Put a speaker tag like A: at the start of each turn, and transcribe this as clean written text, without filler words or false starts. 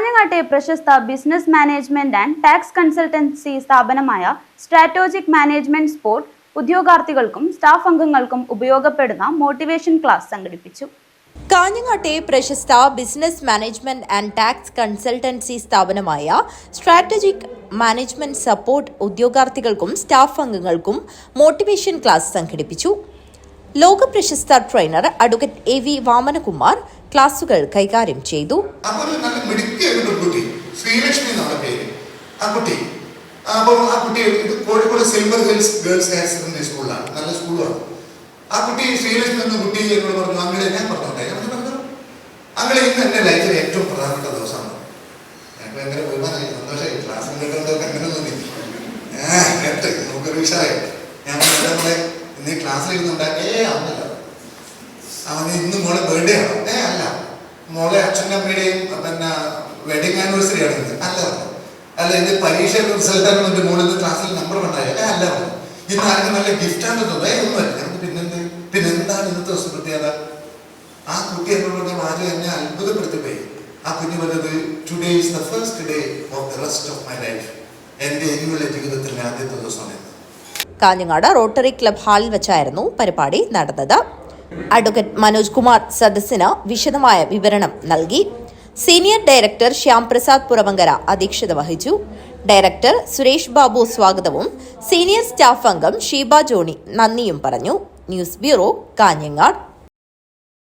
A: കാഞ്ഞങ്ങാട്ടെ പ്രശസ്ത business management and tax consultancy സ്ഥാപനമായ strategic management sport ഉദ്യോഗാർത്ഥികൾക്കും staff അംഗങ്ങൾക്കും ഉപയോഗപ്പെടുന്ന മോട്ടിവേഷൻ ക്ലാസ് സംഘടിപ്പിച്ചു.
B: കാഞ്ഞങ്ങാട്ടെ പ്രശസ്ത business management and tax consultancy സ്ഥാപനമായ സ്ട്രാറ്റജിക് മാനേജ്മെന്റ് സപ്പോർട്ട് ഉദ്യോഗാർത്ഥികൾക്കും സ്റ്റാഫ് അംഗങ്ങൾക്കും മോട്ടിവേഷൻ ക്ലാസ് സംഘടിപ്പിച്ചു. ലോകപ്രശസ്ത ട്രെയിനർ അഡ്വക്കേറ്റ് A.V. വാമനകുമാർ ക്ലാസുകൾ കൈകാര്യം ചെയ്തു.
C: Kozhikode silver hills girls higher secondary സ്കൂളിലാണ്, നല്ല സ്കൂളാണ്. ആ കുട്ടി ശ്രീലക്ഷ്മി എന്ന കുട്ടി എന്നോട് പറഞ്ഞു, അങ്ങനെ ഞാൻ പറഞ്ഞോട്ടെ, അങ്ങനെ ഇന്ന് എൻ്റെ ലൈഫിൽ ഏറ്റവും പ്രധാനപ്പെട്ട ദിവസമാണ്. ഞങ്ങൾക്ക് ഭയങ്കര ബഹുമാനമായി, സന്തോഷമായി. ക്ലാസ്സിൽ കേട്ടതൊക്കെ അങ്ങനെ തോന്നി. നമുക്കൊരു വിഷയമായി. ഞാൻ നമ്മളെ ഇന്ന് ഈ ക്ലാസ്സിൽ ഇരുന്നുണ്ടാക്കി അന്നല്ല, അവന് ഇന്ന് മോളെ ബർത്ത്ഡേ ആണോ? അല്ല, മോളെ അച്ഛൻ്റെ അമ്മയുടെയും പിന്നെ വെഡിങ് ആനിവേഴ്സറി ആണ് ഇന്ന്. അല്ല ഇത് പരീക്ഷ റിസൾട്ടാണ് എൻ്റെ മോളിൽ ക്ലാസ്സിൽ നമ്പർ ഉണ്ടായി. അല്ല, ഇന്ന് ആർക്ക് നല്ല ഗിഫ്റ്റാണ് തോന്നുന്നത്. ഒന്നുമല്ല. ഞങ്ങൾക്ക് പിന്നെന്താണ് ഇന്നത്തെ ദിവസം പ്രത്യേകത? ആ കുട്ടി എന്നോട് ആരും എന്നെ അത്ഭുതപ്പെടുത്തിപ്പോയി. ആ കുഞ്ഞു പറഞ്ഞത്, today is the first day of the rest of my life. എൻ്റെ ഇനിയുള്ള ജീവിതത്തിലെ ആദ്യത്തെ ദിവസമാണ്.
B: കാഞ്ഞങ്ങാട് റോട്ടറി ക്ലബ് ഹാളിൽ വെച്ചായിരുന്നു പരിപാടി നടന്നത്. അഡ്വക്കേറ്റ് മനോജ് കുമാർ സദസ്സിന് വിശദമായ വിവരണം നൽകി. സീനിയർ ഡയറക്ടർ ശ്യാം പ്രസാദ് പുറവങ്കര അധ്യക്ഷത വഹിച്ചു. ഡയറക്ടർ സുരേഷ് ബാബു സ്വാഗതവും സീനിയർ സ്റ്റാഫ് അംഗം ഷീബ ജോണി നന്ദിയും പറഞ്ഞു. News bureau, Kanhangad.